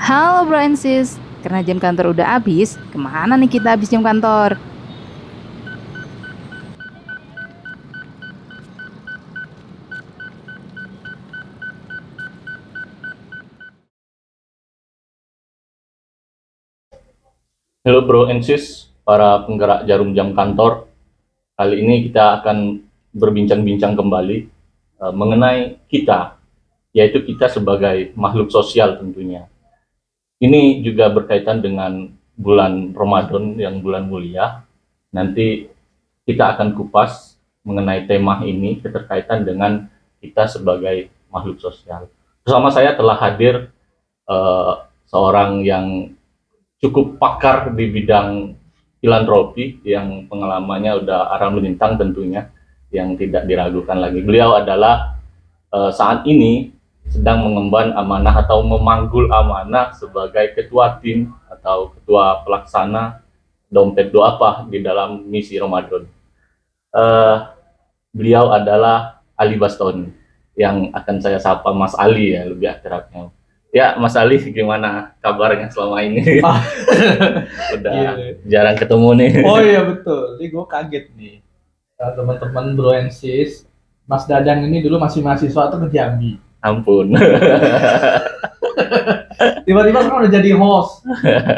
Halo bro and sis, karena jam kantor udah habis, kemana nih kita habis jam kantor? Halo Bro and Sis, para penggerak jarum jam kantor. Kali ini kita akan berbincang-bincang kembali mengenai kita, yaitu kita sebagai makhluk sosial tentunya. Ini juga berkaitan dengan bulan Ramadan yang bulan mulia. Nanti kita akan kupas mengenai tema ini keterkaitan dengan kita sebagai makhluk sosial. Bersama saya telah hadir eh, seorang yang cukup pakar di bidang filantropi yang pengalamannya udah arang melintang tentunya, yang tidak diragukan lagi. Beliau adalah saat ini sedang mengemban amanah atau memanggul amanah sebagai ketua tim atau ketua pelaksana dompet doa di dalam misi Ramadan. Eh, Beliau adalah Ali Bastoni, yang akan saya sapa Mas Ali ya, lebih akrabnya. Ya, Mas Ali, gimana kabarnya selama ini? Udah jarang ketemu nih. Oh iya betul, ini gue kaget nih. Teman-teman Bro and Sis, Mas Dadang ini dulu masih mahasiswa tuh ke Jambi. Ampun. Tiba-tiba sekarang udah jadi host.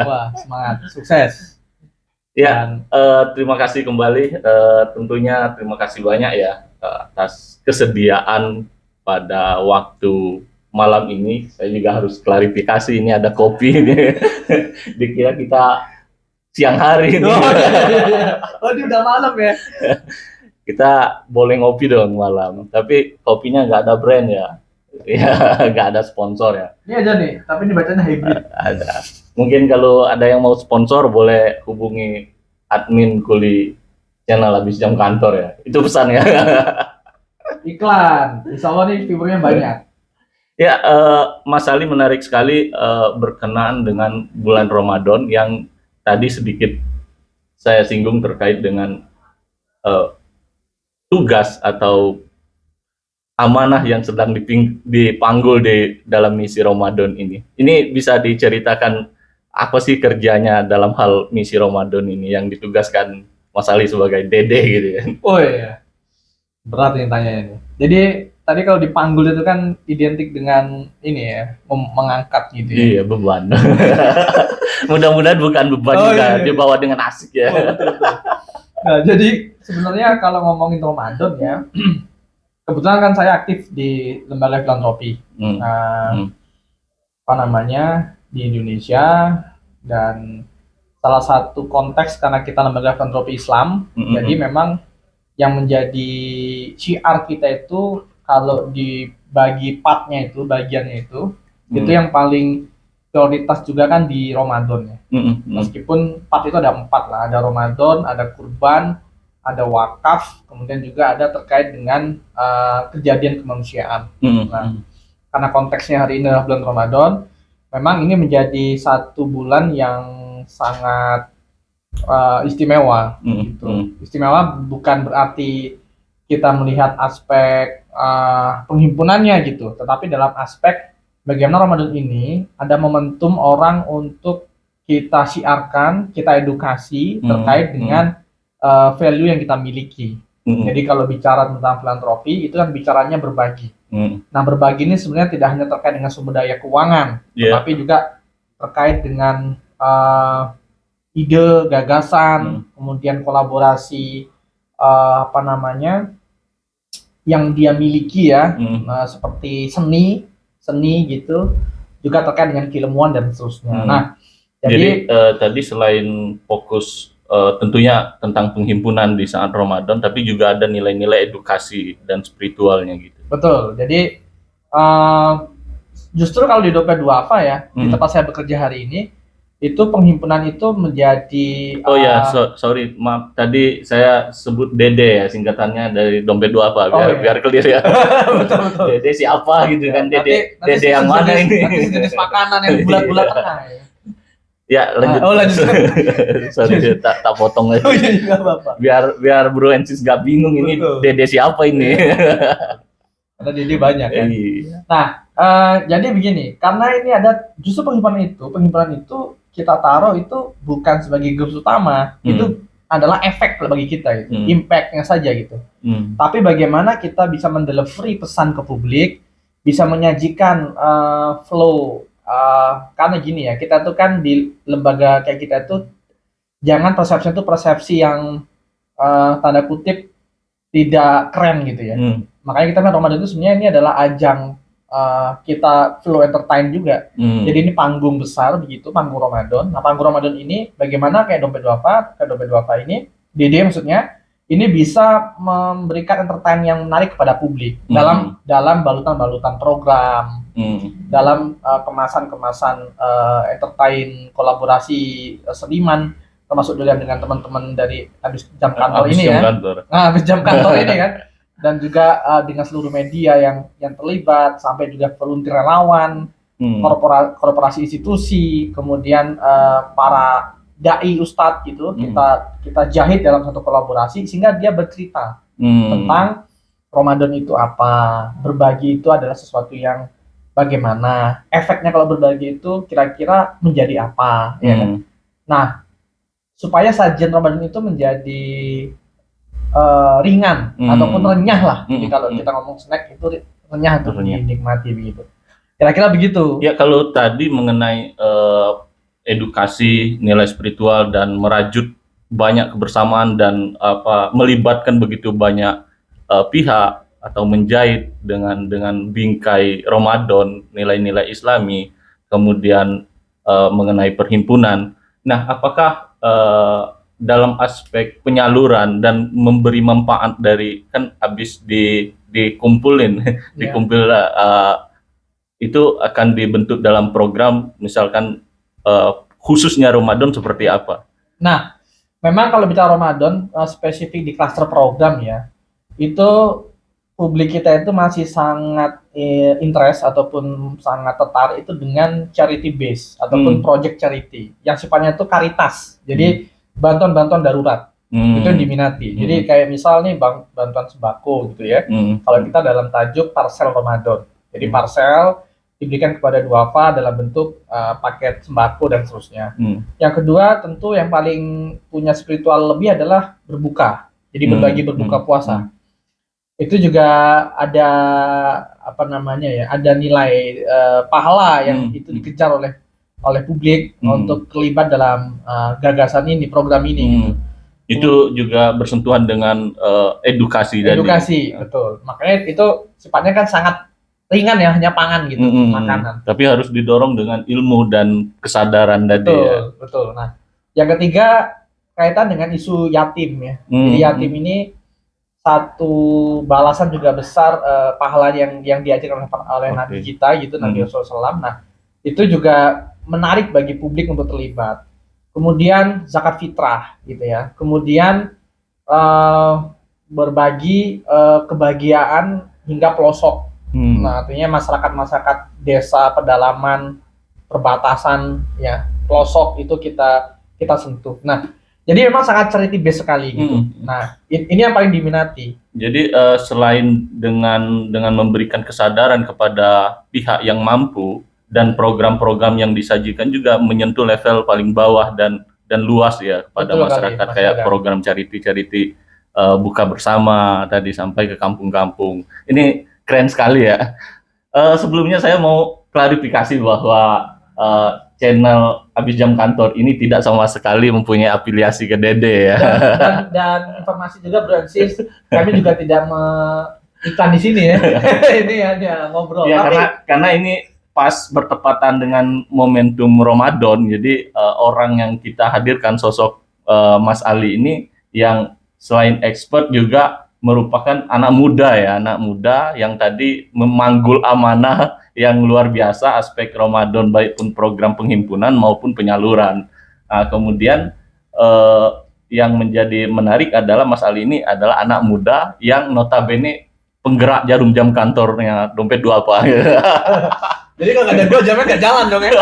Wah, semangat, sukses. Ya, terima kasih kembali. Tentunya terima kasih banyak ya atas kesediaan pada waktu malam ini. Saya juga harus klarifikasi, ini ada kopi ini. Dikira kita siang hari ini. Oh, iya. Oh, ini udah malam ya. Kita boleh ngopi dong malam, tapi kopinya nggak ada brand ya. Ya, nggak ada sponsor ya. Ini aja nih, tapi ini bacanya hybrid. Ada. Mungkin kalau ada yang mau sponsor boleh hubungi admin Kuli channel habis jam kantor ya. Itu pesan ya. Iklan, insya Allah nih viewernya banyak. Ya, Mas Ali menarik sekali berkenaan dengan bulan Ramadan yang tadi sedikit saya singgung terkait dengan tugas atau amanah yang sedang dipanggul di dalam misi Ramadan ini. Ini bisa diceritakan apa sih kerjanya dalam hal misi Ramadan ini yang ditugaskan Mas Ali sebagai Dede gitu kan? Oh iya, berat nih tanya ini. Jadi tadi kalau dipanggul itu kan identik dengan ini ya, mengangkat gitu ya. Iya, beban. Mudah-mudahan bukan beban juga, iya. dibawa dengan asik ya. Oh, betul. Nah, jadi sebenarnya kalau ngomongin Ramadan ya, kebetulan kan saya aktif di lembaga filantropi. Apa namanya, di Indonesia, dan salah satu konteks karena kita lembaga filantropi Islam, jadi memang yang menjadi syiar kita itu kalau dibagi partnya itu, bagiannya itu yang paling prioritas juga kan di Ramadan ya. Meskipun part itu ada 4 lah, ada Ramadan, ada kurban, ada wakaf, kemudian juga ada terkait dengan kejadian kemanusiaan. Nah, karena konteksnya hari ini adalah bulan Ramadan, memang ini menjadi satu bulan yang sangat istimewa. Gitu. Istimewa bukan berarti kita melihat aspek penghimpunannya gitu, tetapi dalam aspek bagaimana Ramadan ini ada momentum orang untuk kita siarkan, kita edukasi terkait dengan value yang kita miliki. Jadi kalau bicara tentang filantropi itu kan bicaranya berbagi. Nah, berbagi ini sebenarnya tidak hanya terkait dengan sumber daya keuangan, tetapi juga terkait dengan ide, gagasan, kemudian kolaborasi apa namanya yang dia miliki ya, seperti seni gitu, juga terkait dengan keilmuan dan seterusnya. Nah, jadi tadi selain fokus tentunya tentang penghimpunan di saat Ramadan, tapi juga ada nilai-nilai edukasi dan spiritualnya gitu. Betul. Jadi justru kalau di Dompet Duafa ya, di tempat saya bekerja hari ini, itu penghimpunan itu menjadi sorry, maaf, tadi saya sebut Dede ya, singkatannya dari Dompet Duafa biar clear ya. Betul. Dede siapa gitu kan, Dede yang mana ini? Nanti jenis makanan yang bulat-bulat tengah ya. Ya, lanjut. Lanjut. Sorry, tak potong aja. Oh iya, enggak apa-apa. Biar Bro and Sis nggak bingung ini. Betul. Dede siapa ini? Karena Dede banyak ya. Iya. Nah, Jadi begini, karena ini ada justru penghimpunan itu kita taruh itu bukan sebagai goals utama, itu adalah efek bagi kita itu, impact-nya saja gitu. Tapi bagaimana kita bisa mendelivery pesan ke publik, bisa menyajikan flow, karena gini ya, kita tuh kan di lembaga kayak kita tuh jangan persepsi yang tanda kutip tidak keren gitu ya. Makanya kita kan Ramadan itu sebenarnya ini adalah ajang kita flow entertain juga. Jadi ini panggung besar begitu, panggung Ramadan. Nah, panggung Ramadan ini bagaimana kayak Dompet Duafa ini, DD maksudnya, ini bisa memberikan entertain yang menarik kepada publik dalam balutan-balutan program, dalam kemasan-kemasan entertain kolaborasi seniman, termasuk juga dengan teman-teman dari habis jam kantor ini ya. Nah, habis jam kantor ini kan. Dan juga dengan seluruh media yang terlibat, sampai juga volunteer relawan, korporasi institusi, kemudian para dai ustadz gitu, kita jahit dalam satu kolaborasi sehingga dia bercerita tentang Ramadan itu apa, berbagi itu adalah sesuatu yang bagaimana, efeknya kalau berbagi itu kira-kira menjadi apa, ya kan? Nah, supaya sajian Ramadan itu menjadi ringan ataupun renyah lah. Jadi kalau kita ngomong snack itu renyah tuh, dinikmati begitu. Kira-kira begitu. Ya, kalau tadi mengenai edukasi nilai spiritual dan merajut banyak kebersamaan dan melibatkan begitu banyak pihak atau menjahit dengan bingkai Ramadan, nilai-nilai Islami, kemudian mengenai perhimpunan. Nah, apakah dalam aspek penyaluran dan memberi manfaat dari kan habis dikumpulin itu akan dibentuk dalam program misalkan khususnya Ramadan seperti apa? Nah, memang kalau bicara Ramadan spesifik di klaster program ya, itu publik kita itu masih sangat interest ataupun sangat tertarik itu dengan charity base ataupun project charity yang sifatnya itu karitas. Jadi bantuan-bantuan darurat itu yang diminati. Jadi kayak misal nih bantuan sembako gitu ya. Kalau kita dalam tajuk parsel Ramadan. Jadi parsel diberikan kepada duafa dalam bentuk paket sembako dan seterusnya. Yang kedua tentu yang paling punya spiritual lebih adalah berbuka. Jadi berbagi berbuka puasa. Itu juga ada ada nilai pahala yang itu dikejar oleh publik untuk terlibat dalam gagasan ini, program ini gitu. Itu juga bersentuhan dengan edukasi. Betul. Makanya itu sifatnya kan sangat ringan ya, hanya pangan gitu, makanan. Tapi harus didorong dengan ilmu dan kesadaran tadi ya. Betul. Nah, yang ketiga kaitan dengan isu yatim ya. Jadi yatim ini satu balasan juga besar pahala yang diajarkan oleh Nabi kita gitu, Nabi Rasulullah SAW. Nah, itu juga menarik bagi publik untuk terlibat. Kemudian zakat fitrah gitu ya. Kemudian berbagi kebahagiaan hingga pelosok. Nah, artinya masyarakat desa, pedalaman, perbatasan ya, pelosok itu kita sentuh. Nah, jadi memang sangat charity base sekali gitu. Nah, ini yang paling diminati. Jadi selain dengan memberikan kesadaran kepada pihak yang mampu, dan program-program yang disajikan juga menyentuh level paling bawah dan luas ya kepada masyarakat kayak program charity buka bersama tadi sampai ke kampung-kampung. Ini keren sekali ya. Sebelumnya saya mau klarifikasi bahwa channel Habis Jam Kantor ini tidak sama sekali mempunyai afiliasi ke Dede ya. Dan informasi juga Bro Sis, kami juga tidak iklan di sini ya. Ini hanya ngobrol. Ya, karena ini pas bertepatan dengan momentum Ramadan, jadi orang yang kita hadirkan sosok Mas Ali ini yang selain expert juga merupakan anak muda yang tadi memanggul amanah yang luar biasa aspek Ramadan, baik pun program penghimpunan maupun penyaluran. Nah, kemudian yang menjadi menarik adalah Mas Ali ini adalah anak muda yang notabene penggerak jarum jam kantornya Dompet Duafa. Jadi kalau nggak ada gua jamnya nggak jalan dong ya,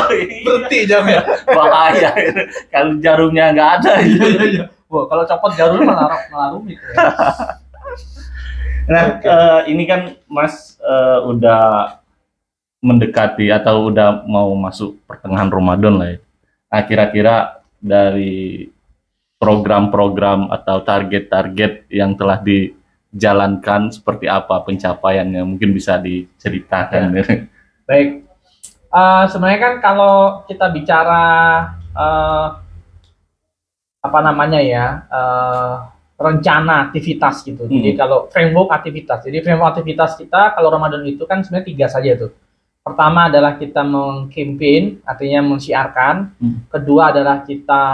berhenti jamnya. Bahaya kalau jarumnya nggak ada. Wah, kalau copot jarumnya malah rumit. Ya. Nah, ini kan Mas udah mendekati atau udah mau masuk pertengahan Ramadan lah ya. Nah, kira-kira dari program-program atau target-target yang telah dijalankan seperti apa pencapaiannya? Mungkin bisa diceritakan. Baik. Sebenarnya kan kalau kita bicara apa namanya ya, rencana aktivitas gitu. Jadi kalau framework aktivitas. Jadi framework aktivitas kita kalau Ramadan itu kan sebenarnya 3 saja tuh. Pertama adalah kita mengkampanye, artinya mensiarkan. Kedua adalah kita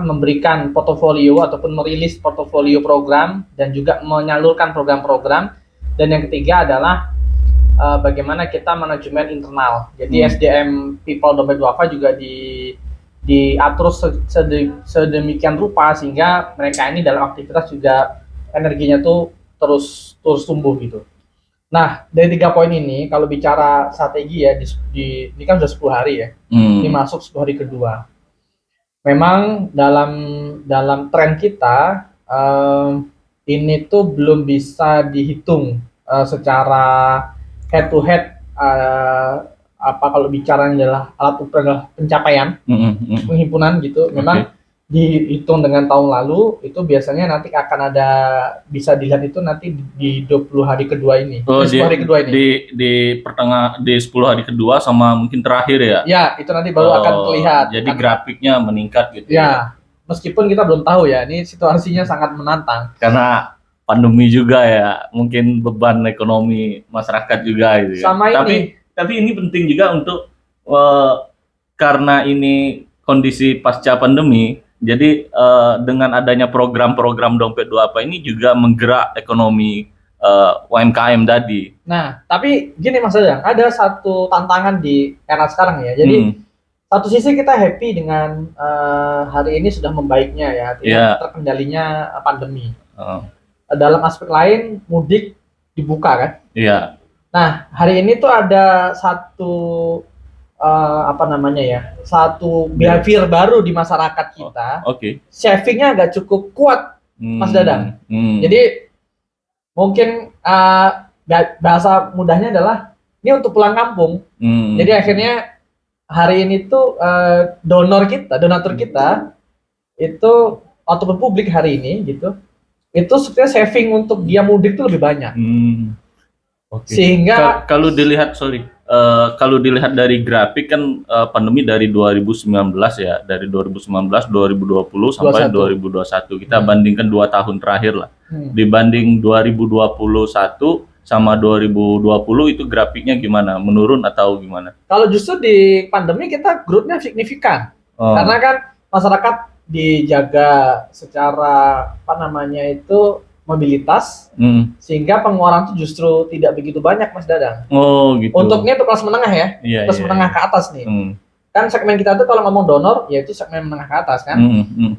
memberikan portofolio ataupun merilis portofolio program dan juga menyalurkan program-program. Dan yang ketiga adalah bagaimana kita manajemen internal. Jadi SDM People Dompet Duafa juga diatur sedemikian rupa sehingga mereka ini dalam aktivitas juga energinya tuh terus tumbuh gitu. Nah, dari 3 poin ini kalau bicara strategi ya ini kan sudah 10 hari ya. Ini masuk 10 hari kedua. Memang dalam tren kita ini tuh belum bisa dihitung secara head to head kalau bicara adalah alat ukur adalah pencapaian penghimpunan gitu. Memang dihitung dengan tahun lalu itu biasanya nanti akan ada bisa dilihat itu nanti di 20 hari kedua ini. Di 10 hari kedua ini. Di 10 hari kedua sama mungkin terakhir ya. Ya, itu nanti baru akan terlihat. Jadi grafiknya meningkat gitu. Ya. Meskipun kita belum tahu ya, ini situasinya sangat menantang. Karena pandemi juga ya, mungkin beban ekonomi masyarakat juga gitu. Sama ini. Tapi ini penting juga untuk karena ini kondisi pasca pandemi, jadi dengan adanya program-program Dompet Duafa ini juga menggerak ekonomi UMKM tadi. Nah, tapi gini Mas Dadang, ada satu tantangan di era sekarang ya. Jadi satu sisi kita happy dengan hari ini sudah membaiknya ya, terkendalinya pandemi. Dalam aspek lain mudik dibuka kan? Iya. Nah, hari ini tuh ada satu satu behavior baru di masyarakat kita. Savingnya agak cukup kuat, Mas Dadang. Jadi mungkin bahasa mudahnya adalah ini untuk pulang kampung. Jadi akhirnya hari ini tuh donatur kita itu ataupun publik hari ini gitu, itu sebenarnya saving untuk dia mudik itu lebih banyak. Sehingga kalau dilihat dari grafik kan pandemi dari 2019 ya, dari 2019, 2020 sampai 2021 kita bandingkan 2 tahun terakhir lah. Dibanding 2021 sama 2020 itu grafiknya gimana? Menurun atau gimana? Kalau justru di pandemi kita growth-nya signifikan. Karena kan masyarakat dijaga secara mobilitas, sehingga pengeluaran itu justru tidak begitu banyak, Mas Dadang. Gitu. Untuknya itu kelas menengah ya, kelas menengah ke atas nih. Kan segmen kita tuh kalau ngomong donor, yaitu segmen menengah ke atas kan.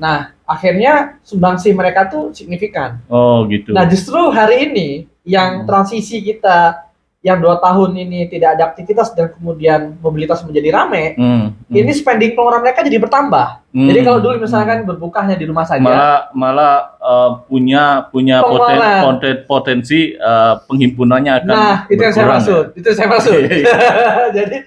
Nah, akhirnya sumbangsi mereka tuh signifikan. Gitu. Nah, justru hari ini yang transisi kita yang 2 tahun ini tidak ada aktivitas dan kemudian mobilitas menjadi rame, ini spending pengeluaran mereka jadi bertambah. Jadi kalau dulu misalkan berbukanya di rumah saja, malah punya potensi penghimpunannya akan itu yang saya maksud. Itu saya maksud. Jadi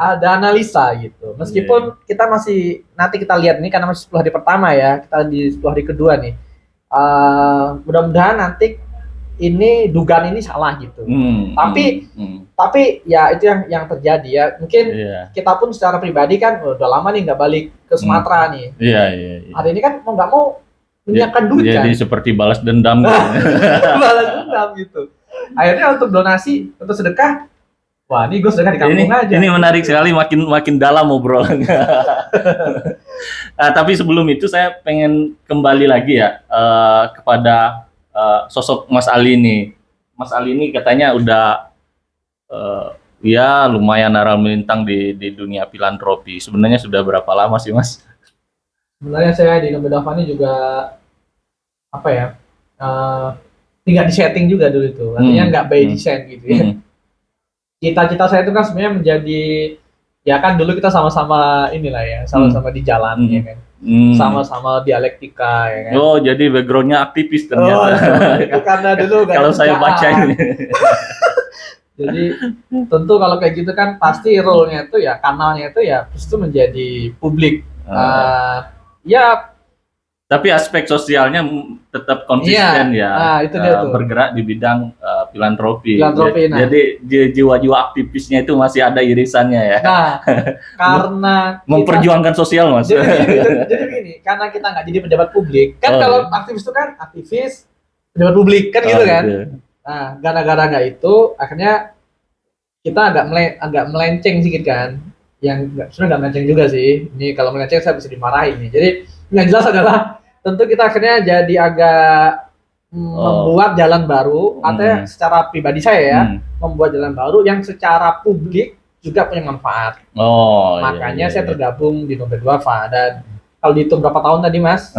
ada analisa gitu. Meskipun kita masih nanti kita lihat ini karena masih 10 hari pertama ya, kita di 10 hari kedua nih. Mudah-mudahan nanti ini dugaan ini salah gitu. Tapi ya itu yang terjadi ya. Mungkin kita pun secara pribadi kan udah lama nih nggak balik ke Sumatera nih. Hari ini kan mau nggak mau menyiapkan duit kan. Jadi seperti balas dendam. Balas dendam gitu. Akhirnya untuk donasi, untuk sedekah, wah ini gue sedekah di kampung aja. Ini menarik sekali, makin dalam obrolannya. Tapi sebelum itu saya pengen kembali lagi ya kepada sosok Mas Ali nih. Mas Ali ini katanya udah ya lumayan aral melintang di dunia filantropi. Sebenarnya sudah berapa lama sih Mas? Sebenarnya saya di Dompet Duafa ini juga tinggal di setting juga dulu itu. Artinya nggak by design gitu ya. Cita-cita saya itu kan sebenarnya menjadi, ya kan dulu kita sama-sama inilah ya, sama-sama di jalan ya kan. sama-sama dialektika ya kan. Oh, jadi backgroundnya aktivis Oh, ternyata. itu karena dulu gak ada Kalau saya kerjaan. baca ini. Jadi tentu kalau kayak gitu kan pasti role-nya itu ya, kanalnya itu ya itu menjadi publik. Ya, Tapi aspek sosialnya tetap konsisten iya. ya. Nah, itu dia tuh. Bergerak di bidang filantropi. Filantropi, nah. Jadi jiwa-jiwa aktivisnya itu masih ada irisannya ya. Nah, karena Memperjuangkan sosial, Mas. jadi begini, karena kita nggak jadi pejabat publik, kan Oh, kalau iya. aktivis itu kan aktivis pejabat publik kan gitu kan. Gitu. Nah, gara-gara nggak itu, akhirnya kita agak melenceng sedikit kan. Sebenarnya nggak melenceng juga sih. Ini kalau melenceng saya bisa dimarahin nih. Jadi yang jelas adalah tentu kita akhirnya jadi agak membuat jalan baru, artinya secara pribadi saya ya, membuat jalan baru yang secara publik juga punya manfaat. Makanya saya tergabung di Dompet Duafa. Dan kalau dihitung berapa tahun tadi, Mas?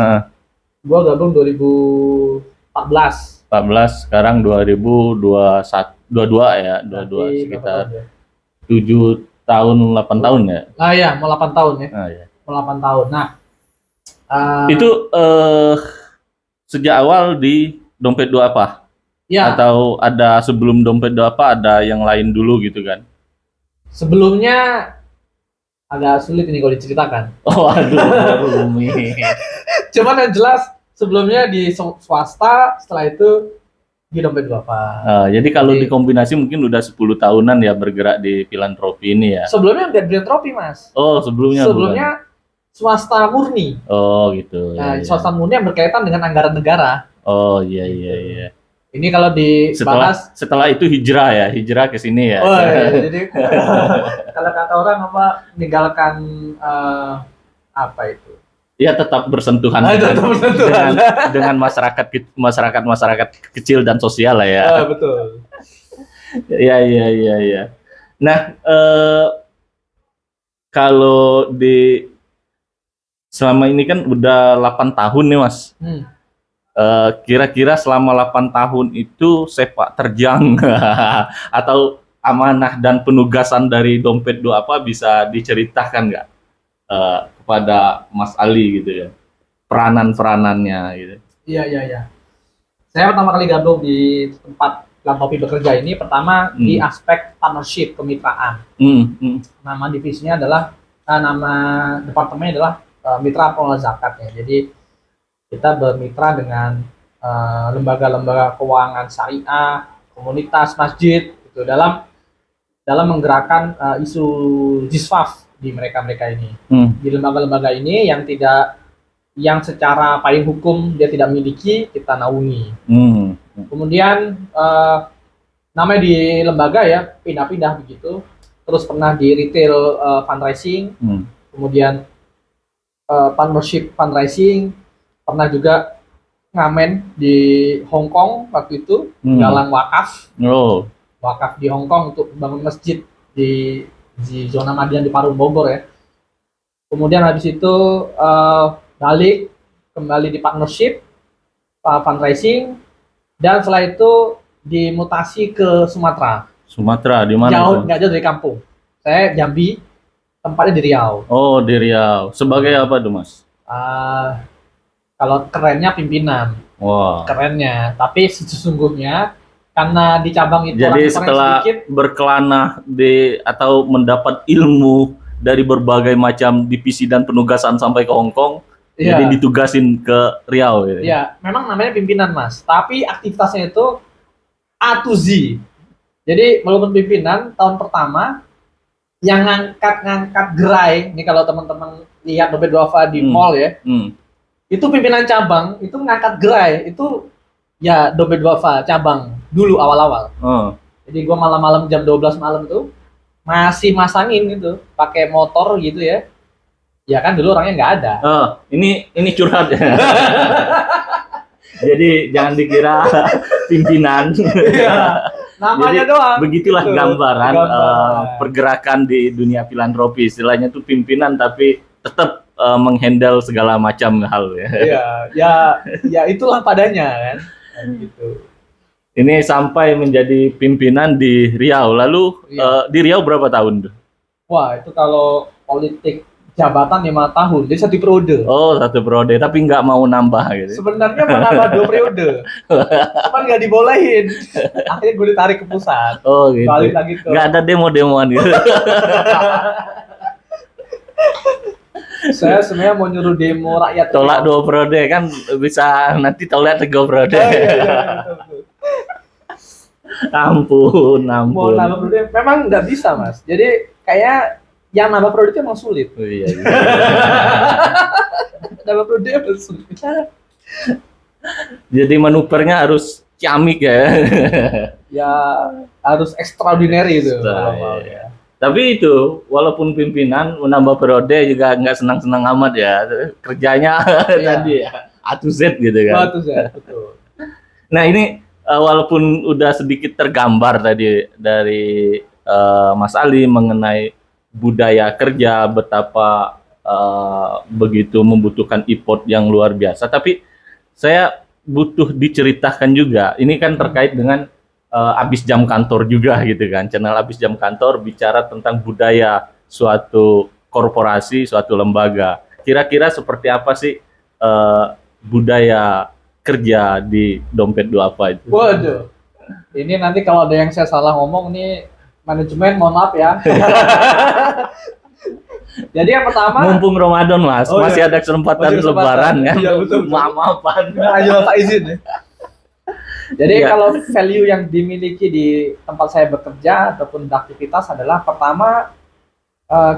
Gua gabung 2014. 14, sekarang 2022 ya, 22 sekitar 7 tahun 8 tahun ya. Nah ya, mau 8 tahun ya. Ya. Mau 8 tahun. Nah, itu sejak awal di Dompet Duafa? Ya. Atau ada sebelum Dompet Duafa ada yang lain dulu gitu kan? Sebelumnya agak sulit ini kalau diceritakan. Oh, aduh, rumit. Cuman yang jelas sebelumnya di swasta, setelah itu di Dompet Duafa. Jadi kalau dikombinasi mungkin udah 10 tahunan ya bergerak di filantropi ini ya. Sebelumnya udah filantropi, Mas. Oh, sebelumnya swasta murni. Oh, gitu. Nah, swasta murni yang berkaitan dengan anggaran negara. Oh, iya. Ini kalau dibahas setelah itu hijrah ke sini ya. Oh iya, jadi kalau kata orang apa meninggalkan apa itu? Ya tetap bersentuhan dengan masyarakat kecil dan sosial lah ya. Betul. Iya. Nah, kalau selama ini kan udah 8 tahun nih, Mas. Kira-kira selama 8 tahun itu sepak terjang atau amanah dan penugasan dari Dompet Duafa bisa diceritakan nggak kepada Mas Ali gitu ya, peranan-peranannya gitu. Iya. Saya pertama kali gabung di tempat filantropi bekerja ini pertama di aspek partnership, kemitraan. Nama divisinya adalah nama departemennya adalah mitra pengelola zakat ya. Jadi kita bermitra dengan lembaga-lembaga keuangan syariah, komunitas, masjid, gitu, dalam menggerakkan isu jisfaf di mereka ini. Di lembaga-lembaga ini yang secara payung hukum dia tidak miliki, kita naungi. Kemudian namanya di lembaga ya pindah-pindah begitu. Terus pernah di retail fundraising, kemudian partnership fundraising. Pernah juga ngamen di Hong Kong waktu itu, galang wakaf. Wakaf di Hong Kong untuk bangun masjid di zona Madian di Parung Bogor ya. Kemudian habis itu balik kembali di partnership, fundraising, dan setelah itu dimutasi ke Sumatera. Sumatera di mana? Nggak jauh dari kampung. Saya Jambi, tempatnya di Riau. Oh, di Riau. Sebagai apa tuh, Mas? Kalau kerennya pimpinan, kerennya. Tapi sesungguhnya karena di cabang itu jadi setelah berkelana atau mendapat ilmu dari berbagai macam divisi dan penugasan sampai ke Hong Kong, jadi ditugasin ke Riau. Gitu. Iya, memang namanya pimpinan, Mas. Tapi aktivitasnya itu A to Z. Jadi walaupun pimpinan tahun pertama yang ngangkat gerai, ini kalau teman-teman lihat Dompet Duafa di mall ya. Itu pimpinan cabang itu ngangkat gerai itu ya Dompet Duafa cabang dulu awal-awal. Jadi gua malam-malam jam 12 malam tuh masih masangin gitu pakai motor gitu ya. Ya kan dulu orangnya nggak ada. Ini curhat ya. Jadi jangan dikira pimpinan. Namanya jadi, doang. Begitulah gambaran pergerakan di dunia filantropi. Istilahnya tuh pimpinan tapi tetap menghandle segala macam hal ya. Ya itulah padanya kan. Gitu. Ini sampai menjadi pimpinan di Riau. Lalu di Riau berapa tahun tuh? Wah, itu kalau politik jabatan 5 tahun, jadi 1 periode. Oh, 1 periode, tapi nggak mau nambah gitu. Sebenarnya mau nambah 2 periode, cuman nggak dibolehin. Akhirnya gue ditarik ke pusat. Oh gitu. Balik lagi ke. Nggak ada demo-demoan gitu. Saya sebenarnya mau nyuruh demo rakyat. Tolak 2 periode kan bisa nanti tolak 3 periode. Oh, iya, betul. Ampun. Mau nambah periode memang nggak bisa, Mas. Jadi kayak yang nambah periode itu emang sulit. Oh, iya. Nambah periode emang sulit. Jadi manuvernya harus ciamik ya. Ya harus extraordinary itu. Nah, kalau mau, iya. Tapi itu walaupun pimpinan menambah periode juga nggak senang-senang amat ya. Kerjanya Iya. tadi ya A to Z gitu kan. Betul, Zat. Betul. Nah ini walaupun udah sedikit tergambar tadi dari Mas Ali mengenai budaya kerja, betapa begitu membutuhkan effort yang luar biasa. Tapi saya butuh diceritakan juga. Ini kan terkait dengan abis jam kantor juga gitu kan. Channel abis jam kantor bicara tentang budaya suatu korporasi, suatu lembaga. Kira-kira seperti apa sih budaya kerja di Dompet Duafa itu? Waduh. Ini nanti kalau ada yang saya salah ngomong nih, manajemen mohon maaf ya. Jadi yang pertama, Mumpung Ramadan Mas, Oh, masih iya. ada kesempatan Masih kesempatan. lebaran kan? Iya, betul. Maaf-maafan. ayo Pak izin ya. Jadi Iya. kalau value yang dimiliki di tempat saya bekerja ataupun beraktivitas adalah pertama,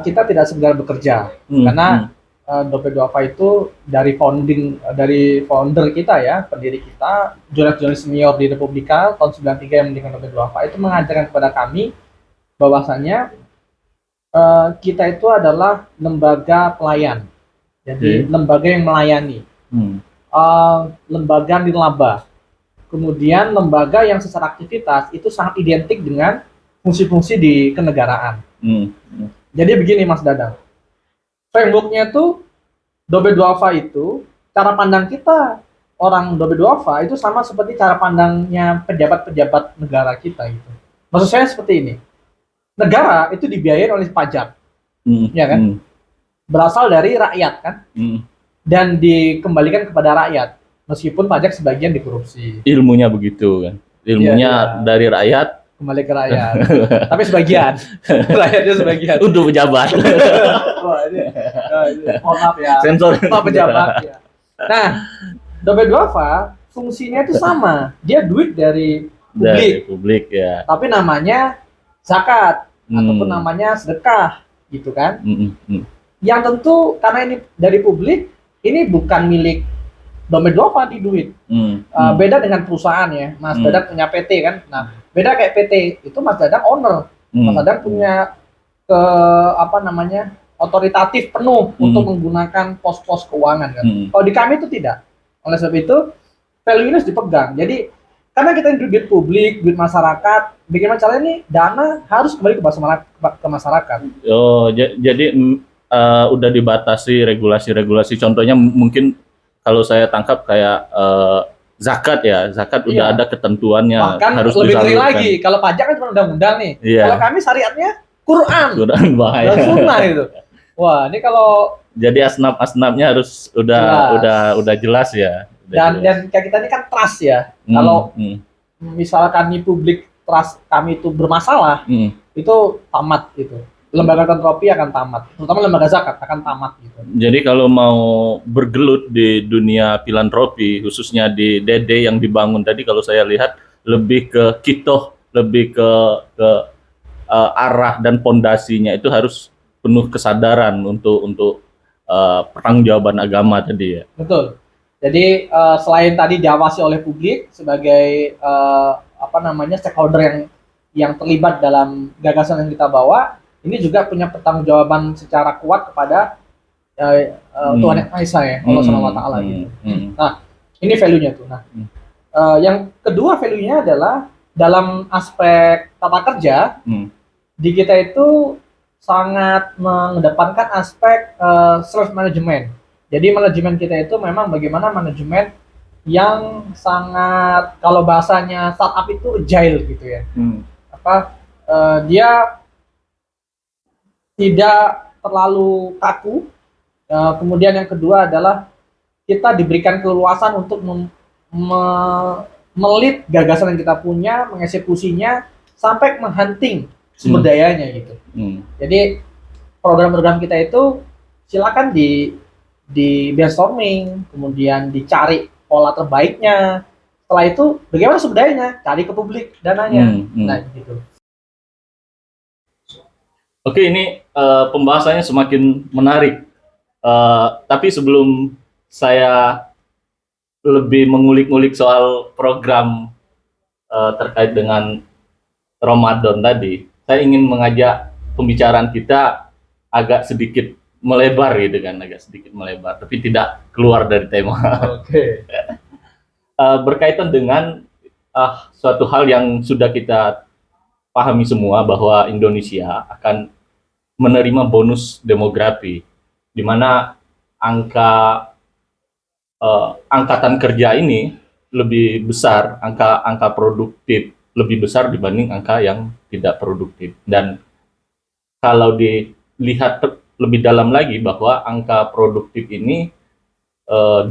kita tidak sekedar bekerja, karena Dompet Duafa itu dari founder kita ya, pendiri kita, jurnalis senior di Republika tahun 93 yang mendirikan Dompet Duafa itu mengajarkan kepada kami bahwasanya kita itu adalah lembaga pelayan, jadi lembaga yang melayani, lembaga nirlaba. Kemudian lembaga yang secara aktivitas itu sangat identik dengan fungsi-fungsi di kenegaraan. Jadi begini Mas Dadang, frameworknya itu Dompet Duafa itu, cara pandang kita orang Dompet Duafa itu sama seperti cara pandangnya pejabat-pejabat negara kita gitu. Maksud saya seperti ini, negara itu dibiayai oleh pajak, ya kan? Berasal dari rakyat kan, dan dikembalikan kepada rakyat. Meskipun pajak sebagian dikorupsi. Ilmunya begitu kan. Ilmunya Iya. dari rakyat Kembali ke rakyat. Tapi sebagian. Rakyatnya sebagian. untuk pejabat. Wah, ini, mohon maaf ya. Sensor. Pak pejabat ya. Nah, Dompet Duafa fungsinya itu sama. Dia duit dari Dari publik. publik ya. Tapi namanya zakat ataupun namanya sedekah gitu kan. Yang tentu karena ini dari publik, ini bukan milik Dompet Duafa di duit. Beda dengan perusahaan ya. Mas Dadang punya PT kan. Nah, beda kayak PT itu Mas Dadang owner. Mas Dadang punya otoritatif penuh untuk menggunakan pos-pos keuangan kan. Kalau di kami itu tidak. Oleh sebab itu value-nya harus dipegang. Jadi karena kita ini duit publik, duit masyarakat, bagaimana caranya nih dana harus kembali ke masyarakat. Oh, jadi udah dibatasi regulasi-regulasi. Contohnya mungkin kalau saya tangkap kayak zakat ya, zakat udah ada ketentuannya. Bahkan harus lebih ngeri disalurkan. lagi, kalau pajak kan cuma undang-undang nih. Iya. Kalau kami syariatnya Quran Udah bahaya. dan sunnah itu. Wah, ini kalau Jadi asnaf-asnafnya harus udah jelas ya. dan kayak kita ini kan trust ya. Kalau misalkan nih publik trust kami itu bermasalah, itu tamat gitu. Lembaga filantropi akan tamat, terutama lembaga zakat akan tamat gitu. Jadi kalau mau bergelut di dunia filantropi, khususnya di DD yang dibangun tadi, kalau saya lihat lebih ke kitoh, lebih ke arah dan pondasinya itu harus penuh kesadaran untuk pertanggungjawaban agama tadi ya. Betul. Jadi selain tadi diawasi oleh publik sebagai stakeholder yang terlibat dalam gagasan yang kita bawa, ini juga punya pertanggungjawaban secara kuat kepada Tuhan Yang Maha Esa ya, Allah Subhanahu wa taala gitu. Nah, ini value-nya tuh. Nah, yang kedua value-nya adalah dalam aspek tata kerja, di kita itu sangat mengedepankan aspek self management. Jadi manajemen kita itu memang bagaimana manajemen yang sangat, kalau bahasanya startup itu agile gitu ya. Dia tidak terlalu kaku. Kemudian yang kedua adalah kita diberikan keleluasan untuk melit gagasan yang kita punya, mengeksekusinya sampai menghunting sumber dayanya gitu. Jadi program-program kita itu silakan di brainstorming, kemudian dicari pola terbaiknya. Setelah itu bagaimana sumber dayanya, cari ke publik dananya. Nah gitu. Oke, ini pembahasannya semakin menarik. Tapi sebelum saya lebih mengulik-ngulik soal program terkait dengan Ramadan tadi, saya ingin mengajak pembicaraan kita agak sedikit melebar gitu kan, agak sedikit melebar, tapi tidak keluar dari tema. Oke. Berkaitan dengan suatu hal yang sudah kita pahami semua bahwa Indonesia akan menerima bonus demografi, di mana angkatan kerja ini lebih besar, angka produktif lebih besar dibanding angka yang tidak produktif. Dan kalau dilihat lebih dalam lagi bahwa angka produktif ini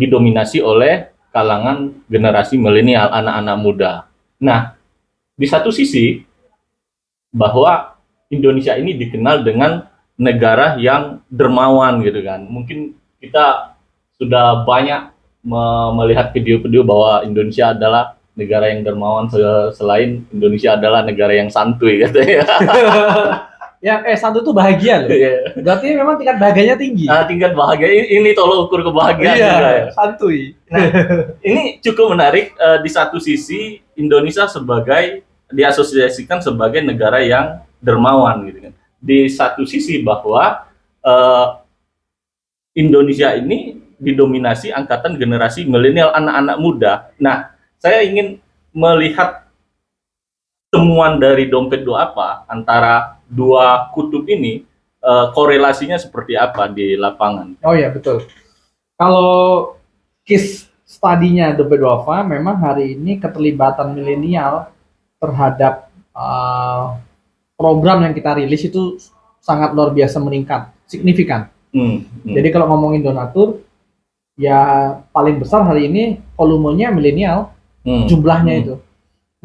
didominasi oleh kalangan generasi milenial, anak-anak muda. Nah, di satu sisi bahwa Indonesia ini dikenal dengan negara yang dermawan gitu kan. Mungkin kita sudah banyak melihat video-video bahwa Indonesia adalah negara yang dermawan, selain Indonesia adalah negara yang santuy katanya. Ya, santuy itu bahagia loh. Berarti memang tingkat bahagianya tinggi. Nah, tingkat bahagia ini tolong ukur kebahagiaan juga ya. Santuy. Nah, ini cukup menarik. Di satu sisi Indonesia diasosiasikan sebagai negara yang dermawan gitu kan. Di satu sisi bahwa Indonesia ini didominasi angkatan generasi milenial, anak-anak muda. Nah, saya ingin melihat temuan dari Dompet Duafa antara dua kutub ini, korelasinya seperti apa di lapangan. Oh ya, betul. Kalau case study-nya Dompet Duafa, memang hari ini keterlibatan milenial terhadap program yang kita rilis itu sangat luar biasa meningkat, signifikan. Jadi kalau ngomongin donatur, ya paling besar hari ini volumenya milenial, jumlahnya itu.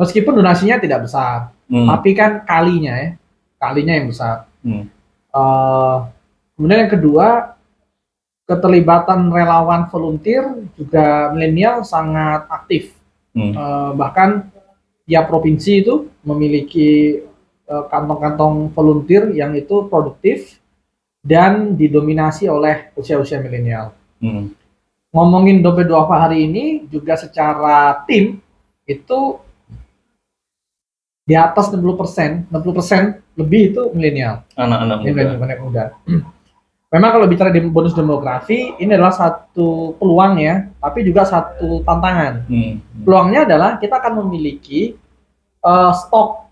Meskipun donasinya tidak besar, tapi kan kalinya yang besar. Kemudian yang kedua, keterlibatan relawan volunteer juga milenial sangat aktif. Bahkan tiap provinsi itu memiliki kantong-kantong volunteer yang itu produktif dan didominasi oleh usia-usia milenial. Ngomongin Dompet Duafa hari ini juga secara tim itu di atas 60% lebih itu milenial. Anak-anak muda. Memang kalau bicara di bonus demografi, ini adalah satu peluang ya, tapi juga satu tantangan. Peluangnya adalah kita akan memiliki stok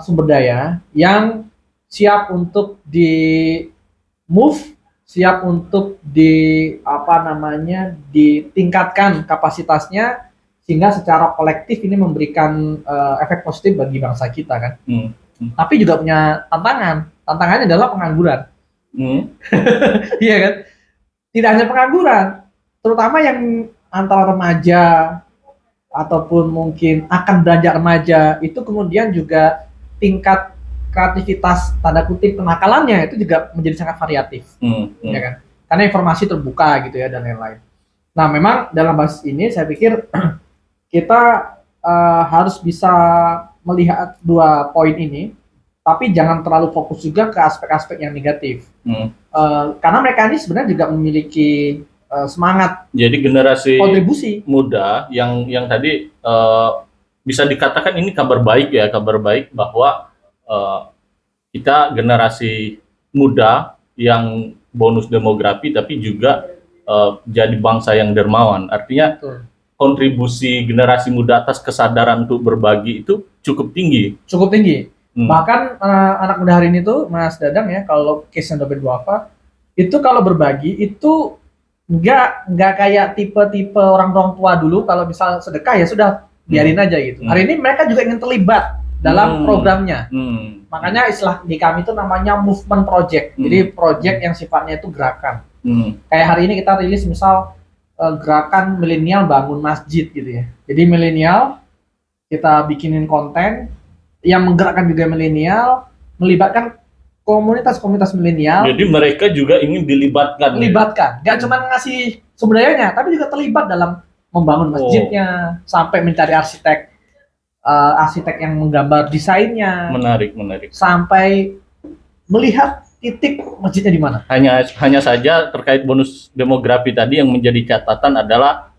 sumber daya yang siap untuk di move, siap untuk ditingkatkan kapasitasnya, sehingga secara kolektif ini memberikan efek positif bagi bangsa kita kan. Tapi juga punya tantangannya adalah pengangguran. Iya kan? Tidak hanya pengangguran, terutama yang antara remaja ataupun mungkin akan beranjak remaja, itu kemudian juga tingkat kreativitas tanda kutip kenakalannya itu juga menjadi sangat variatif, ya kan? Karena informasi terbuka gitu ya dan lain-lain. Nah, memang dalam bahas ini saya pikir kita harus bisa melihat dua poin ini, tapi jangan terlalu fokus juga ke aspek-aspek yang negatif. Karena mereka ini sebenarnya juga memiliki semangat. Jadi generasi kontribusi muda yang tadi bisa dikatakan ini kabar baik ya, kabar baik bahwa kita generasi muda yang bonus demografi tapi juga jadi bangsa yang dermawan. Artinya kontribusi generasi muda atas kesadaran untuk berbagi itu cukup tinggi. Cukup tinggi. Bahkan anak muda hari ini tuh Mas Dadang ya, kalau case-nya Dompet Duafa itu kalau berbagi itu nggak kayak orang tua dulu, kalau misal sedekah ya sudah biarin aja gitu. Hari ini mereka juga ingin terlibat dalam programnya. Hmm. Makanya istilah di kami itu namanya movement project. Jadi project yang sifatnya itu gerakan. Kayak hari ini kita rilis misal gerakan milenial bangun masjid gitu ya. Jadi milenial kita bikinin konten yang menggerakkan juga milenial, melibatkan komunitas-komunitas milenial. Jadi mereka juga ingin dilibatkan. Gak cuma ngasih sumber dayanya, tapi juga terlibat dalam membangun masjidnya, sampai mencari arsitek yang menggambar desainnya. Menarik. Sampai melihat titik masjidnya di mana. Hanya saja terkait bonus demografi tadi yang menjadi catatan adalah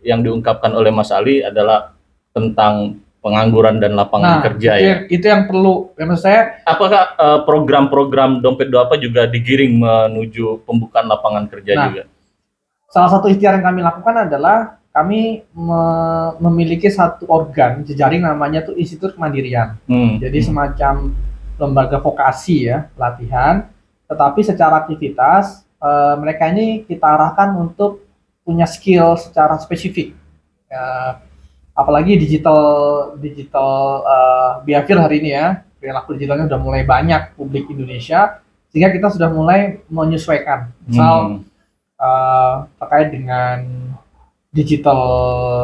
yang diungkapkan oleh Mas Ali adalah tentang pengangguran dan lapangan kerja itu yang perlu. Maksud saya, apakah program-program Dompet Duafa juga digiring menuju pembukaan lapangan kerja juga? Salah satu ikhtiar yang kami lakukan adalah kami memiliki satu organ jejaring namanya tuh Institut Kemandirian. Jadi semacam lembaga vokasi ya, pelatihan, tetapi secara aktivitas mereka ini kita arahkan untuk punya skill secara spesifik. Apalagi digital behavior hari ini ya, perilaku digitalnya sudah mulai banyak publik Indonesia, sehingga kita sudah mulai menyesuaikan. Misal terkait dengan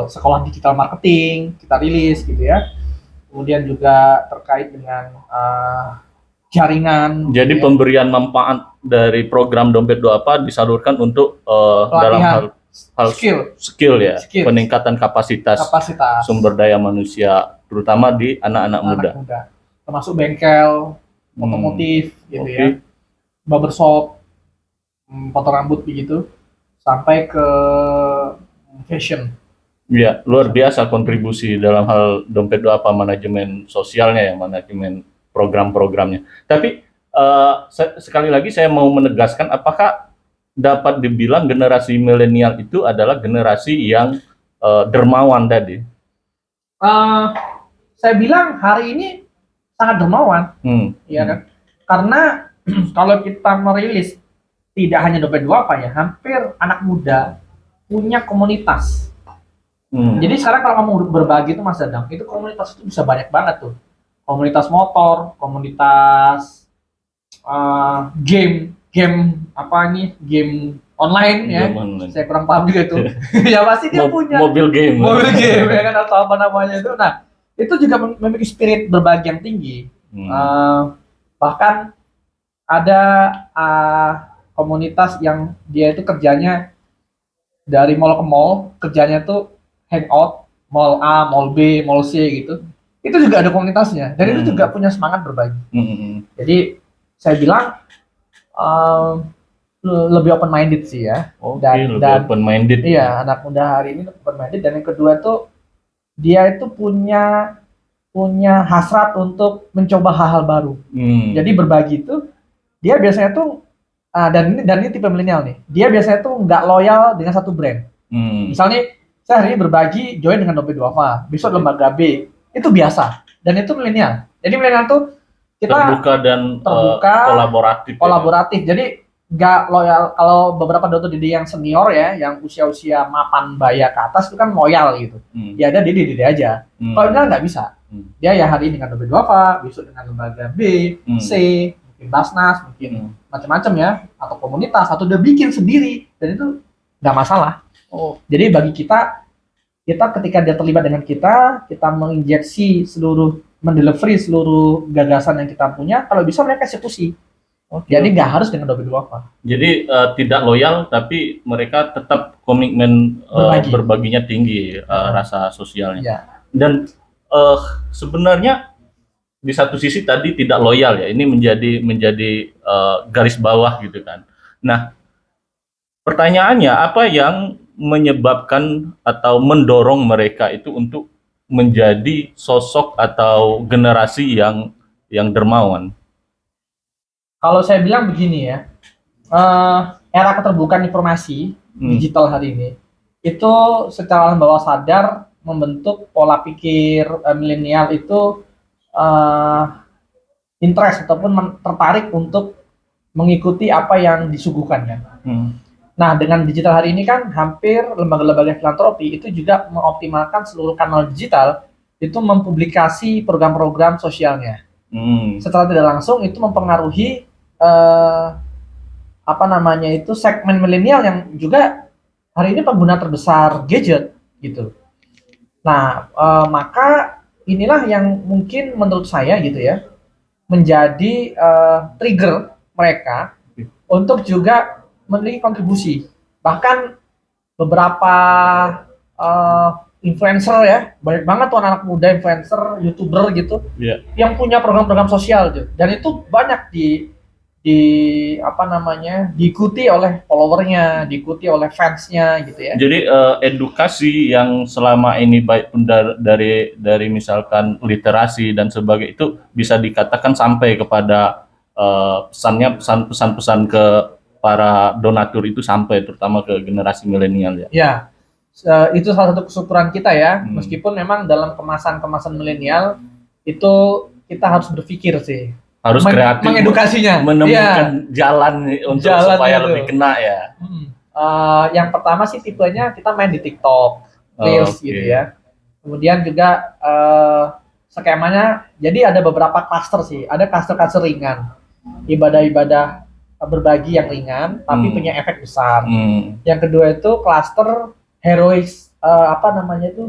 sekolah digital marketing kita rilis gitu ya. Kemudian juga terkait dengan jaringan. Jadi gitu ya. Pemberian manfaat dari program Dompet Duafa disalurkan untuk dalam hal skill ya, peningkatan kapasitas sumber daya manusia, terutama di anak-anak muda. Termasuk bengkel, otomotif, gitu ya, barbershop, potong rambut begitu, sampai ke fashion. Ya, luar biasa kontribusi dalam hal Dompet Duafa, manajemen sosialnya ya, manajemen program-programnya. Tapi sekali lagi saya mau menegaskan, apakah dapat dibilang generasi milenial itu adalah generasi yang dermawan tadi? Saya bilang hari ini sangat dermawan, ya kan? Karena kalau kita merilis tidak hanya Dompet Duafa ya, hampir anak muda punya komunitas. Jadi sekarang kalau kamu berbagi itu Mas Dadang, itu komunitas itu bisa banyak banget tuh. Komunitas motor, komunitas game online ya. Saya kurang paham juga tuh. Ya pasti dia punya mobil game ya kan, atau apa namanya itu. Nah, itu juga memiliki spirit berbagi yang tinggi. Bahkan ada komunitas yang dia itu kerjanya dari mall ke mall, kerjanya tuh hangout, mall A, mall B, mall C gitu. Itu juga ada komunitasnya, dan itu juga punya semangat berbagi. Jadi saya bilang lebih open minded sih ya. Dan open minded. Iya, anak muda hari ini open minded. Dan yang kedua tuh dia itu punya hasrat untuk mencoba hal-hal baru. Jadi berbagi itu dia biasanya tuh dan ini tipe milenial nih. Dia biasanya tuh nggak loyal dengan satu brand. Misalnya saya hari ini berbagi join dengan Dompet Duafa, besok lembaga B. Itu biasa, dan itu milenial. Jadi milenial tuh kita terbuka dan kolaboratif. Jadi nggak loyal. Kalau beberapa dokter didik yang senior ya, yang usia mapan baya ke atas itu kan loyal gitu. Ya ada didik aja. Kalau enggak bisa. Dia ya hari ini dengan Dompet Duafa, besok dengan lembaga B, C, mungkin Basnas, mungkin macam-macam ya, atau komunitas, atau udah bikin sendiri, dan itu nggak masalah. Jadi bagi kita ketika dia terlibat dengan kita menginjeksi mendelivery seluruh gagasan yang kita punya, kalau bisa mereka eksekusi. Jadi nggak harus dengan Dompet Duafa. Jadi tidak loyal, tapi mereka tetap komitmen berbaginya tinggi, rasa sosialnya. Ya. Dan sebenarnya di satu sisi tadi tidak loyal ya, ini menjadi garis bawah gitu kan. Nah, pertanyaannya apa yang menyebabkan atau mendorong mereka itu untuk menjadi sosok atau generasi yang dermawan? Kalau saya bilang begini ya, era keterbukaan informasi digital hari ini itu secara alam bawah sadar membentuk pola pikir milenial itu interest ataupun tertarik untuk mengikuti apa yang disuguhkannya. Nah, dengan digital hari ini kan hampir lembaga-lembaga filantropi itu juga mengoptimalkan seluruh kanal digital itu mempublikasi program-program sosialnya. Secara tidak langsung itu mempengaruhi segmen milenial yang juga hari ini pengguna terbesar gadget gitu. Nah, maka inilah yang mungkin menurut saya gitu ya menjadi trigger mereka untuk juga memiliki kontribusi. Bahkan beberapa influencer ya, banyak banget tuh anak muda influencer, YouTuber gitu, yang punya program-program sosial gitu. Dan itu banyak diikuti oleh followernya, diikuti oleh fansnya gitu ya. Jadi edukasi yang selama ini baik pun dari misalkan literasi dan sebagainya itu bisa dikatakan sampai kepada pesan-pesan ke para donatur itu sampai terutama ke generasi milenial ya. Ya, itu salah satu kesyukuran kita ya. Meskipun memang dalam kemasan milenial itu kita harus berpikir sih. Harus kreatif mengedukasinya, menemukan jalan untuk supaya lebih kena ya. Yang pertama sih tipenya kita main di TikTok, Reels gitu ya. Kemudian juga skemanya, jadi ada beberapa cluster sih. Ada cluster ringan, ibadah-ibadah berbagi yang ringan, tapi punya efek besar. Yang kedua itu cluster heroic,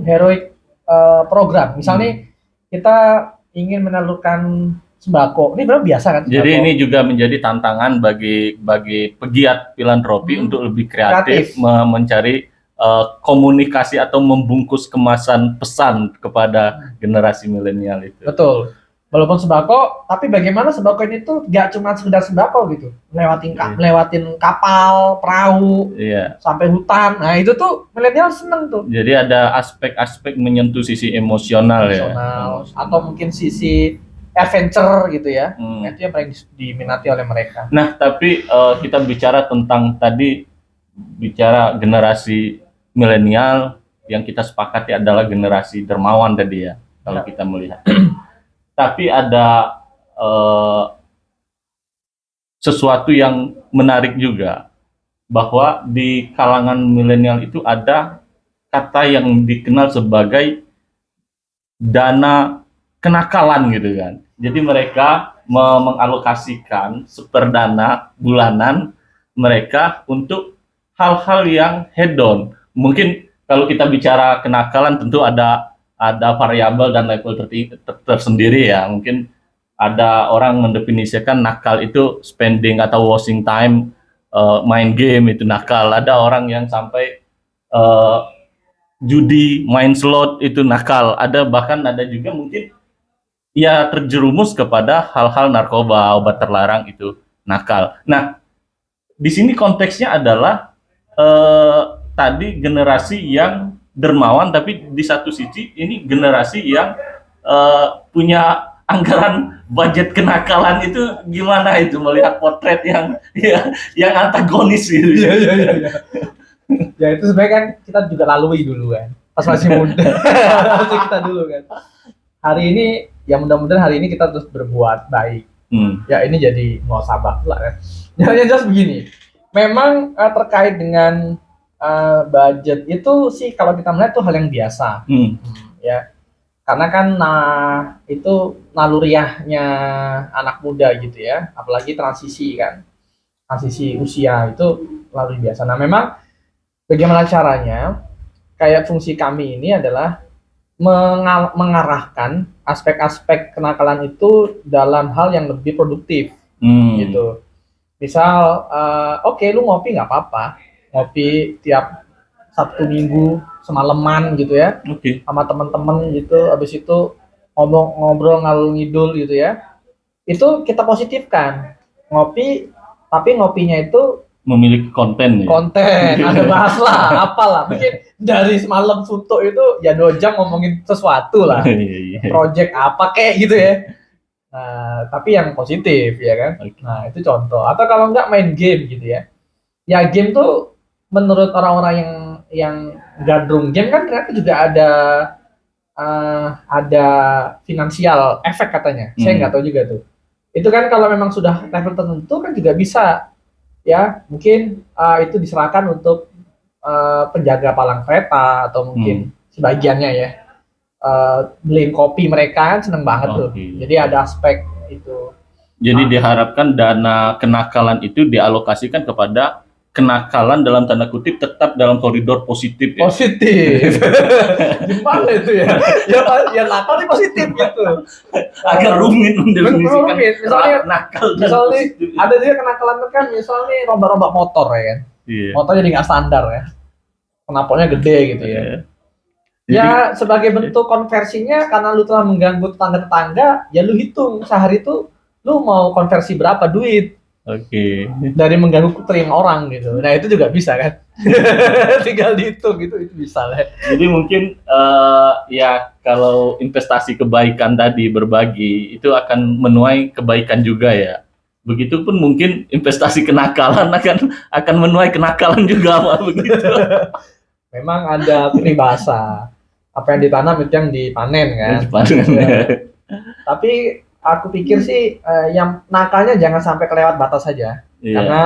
heroic program. Misalnya kita ingin menyalurkan sembako, ini benar biasa kan? Jadi ini juga menjadi tantangan bagi pegiat filantropi untuk lebih kreatif. Mencari komunikasi atau membungkus kemasan pesan kepada generasi milenial itu. Betul. Walaupun sembako, tapi bagaimana sembako ini tuh gak cuma sekedar sembako gitu, melewatin kapal, perahu, sampai hutan. Nah itu tuh milenial seneng tuh. Jadi ada aspek-aspek menyentuh sisi emosional ya. Atau mungkin sisi adventure gitu ya. Itu yang paling diminati oleh mereka. Nah, tapi kita bicara tentang bicara generasi milenial yang kita sepakati adalah generasi dermawan tadi ya, kalau kita melihat. Tapi ada sesuatu yang menarik juga, bahwa di kalangan milenial itu ada kata yang dikenal sebagai dana kenakalan gitu kan. Jadi mereka mengalokasikan seperdana bulanan mereka untuk hal-hal yang hedon. Mungkin kalau kita bicara kenakalan tentu ada variabel dan level tersendiri ya. Mungkin ada orang mendefinisikan nakal itu spending atau wasting time, main game itu nakal. Ada orang yang sampai judi, main slot itu nakal. Bahkan ada juga mungkin ya terjerumus kepada hal-hal narkoba, obat terlarang itu nakal. Nah, di sini konteksnya adalah tadi generasi yang dermawan, tapi di satu sisi ini generasi yang punya anggaran budget kenakalan. Itu gimana itu melihat potret yang antagonis gitu. Ya itu sebenarnya kan kita juga lalui dulu kan, pas masih muda. Masih kita dulu kan. Hari ini ya mudah-mudahan hari ini kita terus berbuat baik. Ya ini jadi muhasabah lah kan. Yang jelas begini, memang terkait dengan budget itu sih kalau kita melihat itu hal yang biasa. Ya, karena kan itu naluriahnya anak muda gitu ya, apalagi transisi usia itu luar biasa. Nah memang bagaimana caranya, kayak fungsi kami ini adalah mengarahkan aspek-aspek kenakalan itu dalam hal yang lebih produktif gitu. Misal, oke, lu ngopi nggak apa-apa, ngopi tiap Sabtu Minggu semalaman gitu ya, sama teman-teman gitu, habis itu ngobrol ngalur ngidul gitu ya, itu kita positifkan. Ngopi, tapi ngopinya itu memiliki konten ada bahas lah, apalah, mungkin dari semalam suntuk itu ya 2 jam ngomongin sesuatu lah, project apa kayak gitu ya. Nah, tapi yang positif ya kan. Nah itu contoh. Atau kalau enggak main game gitu ya, ya game tuh menurut orang-orang yang gandrung game kan ternyata juga ada finansial efek katanya. Saya nggak tahu juga tuh. Itu kan kalau memang sudah level tertentu kan juga bisa ya, mungkin itu diserahkan untuk penjaga palang kereta atau mungkin sebagiannya ya, beliin kopi mereka kan seneng banget tuh. Oke. Jadi ada aspek itu. Jadi diharapkan dana kenakalan itu dialokasikan kepada kenakalan dalam tanda kutip tetap dalam koridor positif ya. Positif. Gimana itu ya? Ya nakal nih positif gitu. Agak rumit mendefinisikan Rumit. Misalnya nakal dan misalnya positif. ada juga kenakalan kan misalnya rombak-rombak motor ya kan. Iya. Motor jadi nggak standar ya. Knalpotnya gede gitu ya. Jadi, Ya sebagai bentuk konversinya karena lu telah mengganggu tetangga-tetangga, ya lu hitung sehari itu lu mau konversi berapa duit oke. dari mengganggu telinga orang gitu. Nah itu juga bisa kan. Tinggal dihitung gitu itu bisa lah. Jadi mungkin ya kalau investasi kebaikan tadi berbagi itu akan menuai kebaikan juga ya. Begitupun mungkin investasi kenakalan akan menuai kenakalan juga Pak, begitu. Memang ada peribahasa apa yang ditanam itu yang dipanen kan. Ya. Tapi aku pikir sih yang nakalnya jangan sampai kelewat batas saja. Iya. Karena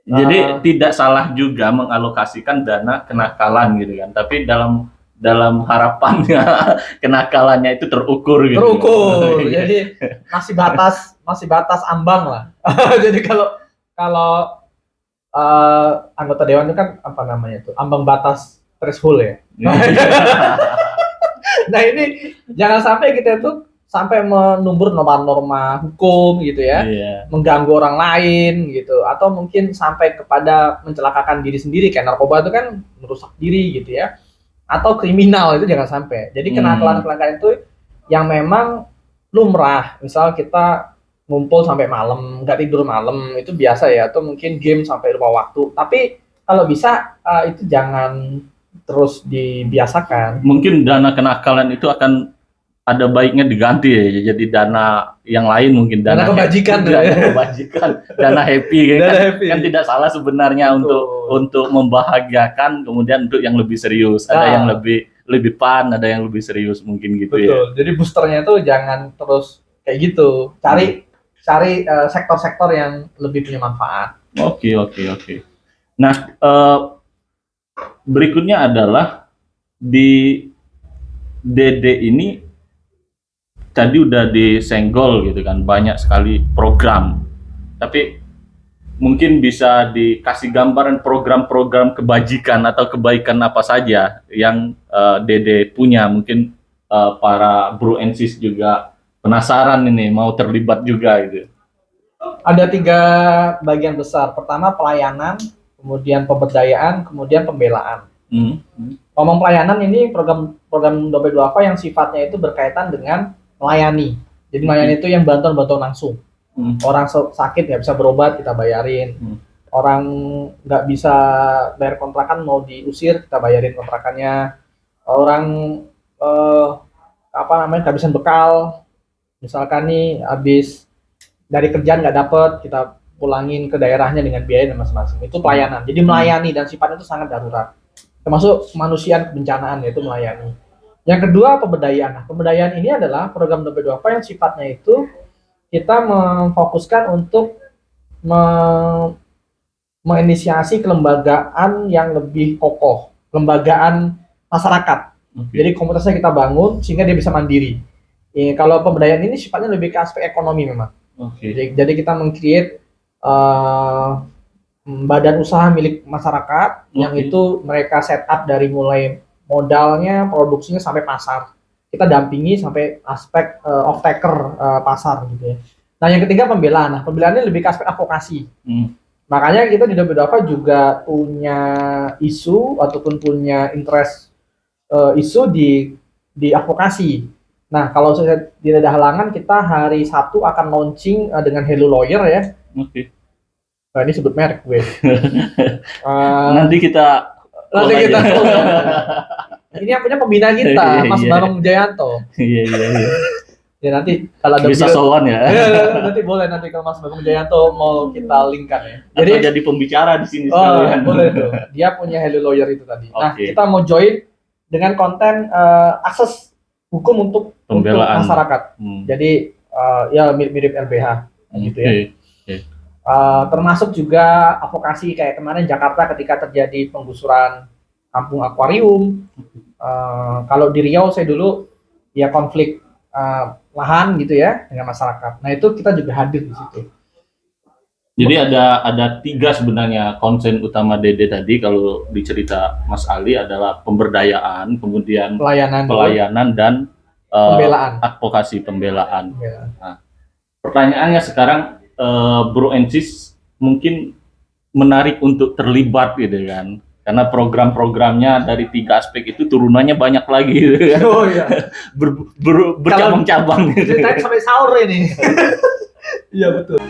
jadi tidak salah juga mengalokasikan dana kenakalan gitu kan. Tapi dalam harapannya kenakalannya itu terukur gitu. Terukur. Jadi masih batas ambang lah. Jadi kalau anggota dewan itu kan apa namanya itu ambang batas threshold ya. Nah ini jangan sampai kita tuh sampai menumbur norma-norma hukum gitu ya, mengganggu orang lain gitu, atau mungkin sampai kepada mencelakakan diri sendiri kayak narkoba itu kan merusak diri gitu ya, atau kriminal itu jangan sampai. Jadi kenakalan-kenakalan itu yang memang lumrah, misal kita ngumpul sampai malam, nggak tidur malam itu biasa ya, atau mungkin game sampai lupa waktu. Tapi kalau bisa itu jangan terus dibiasakan. Mungkin dana kenakalan itu akan ada baiknya diganti ya, jadi dana yang lain mungkin Dana kebajikan, dana happy kan tidak salah sebenarnya untuk membahagiakan, kemudian untuk yang lebih serius, ada yang lebih fun, ada yang lebih serius mungkin gitu. Betul. Ya. Jadi boosternya itu jangan terus kayak gitu, cari sektor-sektor yang lebih punya manfaat. Oke. Nah, berikutnya adalah di DD ini tadi udah disenggol gitu kan, banyak sekali program. Tapi mungkin bisa dikasih gambaran program-program kebajikan atau kebaikan apa saja yang DD punya. Mungkin para Bro and Sis juga penasaran ini, mau terlibat juga gitu. Ada 3 bagian besar. Pertama pelayanan, kemudian pemberdayaan, kemudian pembelaan. Ngomong pelayanan ini program Dompet Duafa yang sifatnya itu berkaitan dengan melayani. Jadi melayani itu yang bantuan langsung. Orang sakit nggak bisa berobat kita bayarin. Orang nggak bisa bayar kontrakan mau diusir kita bayarin kontrakannya. Orang kehabisan bekal, misalkan nih habis dari kerjaan nggak dapet, kita pulangin ke daerahnya dengan biaya dan masing-masing. Itu pelayanan. Jadi melayani dan sifatnya itu sangat darurat. Termasuk kemanusiaan kebencanaan yaitu melayani. Yang kedua pemberdayaan. Nah, pemberdayaan ini adalah program Dompet Duafa yang sifatnya itu kita memfokuskan untuk menginisiasi kelembagaan yang lebih kokoh, kelembagaan masyarakat. Jadi komunitasnya kita bangun sehingga dia bisa mandiri. Kalau pemberdayaan ini sifatnya lebih ke aspek ekonomi memang. Jadi kita meng-create badan usaha milik masyarakat yang itu mereka set up dari mulai modalnya, produksinya sampai pasar. Kita dampingi sampai aspek off-taker pasar gitu ya. Nah yang ketiga pembelaan. Nah pembelaan ini lebih ke aspek advokasi. Makanya kita di Dompet Duafa juga punya isu ataupun punya interest isu di advokasi. Nah kalau tidak ada halangan kita hari Sabtu akan launching dengan Hello Lawyer ya. Nah ini sebut merek gue. Nanti kita ini yang punya pembina kita, Mas Bambang Jayanto. Iya. Ya nanti kalau ada bisa sowan ya. Nanti boleh nanti kalau Mas Bambang Jayanto mau kita linkkan ya. Jadi pembicara di sini sekalian. Boleh tuh. Dia punya Hello Lawyer itu tadi. Nah, kita mau join dengan konten akses hukum untuk masyarakat. Jadi ya mirip LBH gitu ya. Termasuk juga advokasi kayak kemarin Jakarta ketika terjadi penggusuran kampung akuarium. Kalau di Riau saya dulu ya konflik lahan gitu ya dengan masyarakat. Nah itu kita juga hadir di situ. Jadi ada tiga sebenarnya konsen utama Dede tadi kalau dicerita Mas Ali adalah pemberdayaan, kemudian pelayanan dan pembelaan. advokasi pembelaan. Nah, pertanyaannya sekarang Bro and Sis mungkin menarik untuk terlibat gitu kan. Karena program-programnya dari tiga aspek itu turunannya banyak lagi gitu kan. Oh iya. Bercabang-cabang gitu. Ceritanya sampai sahur ini. Iya betul.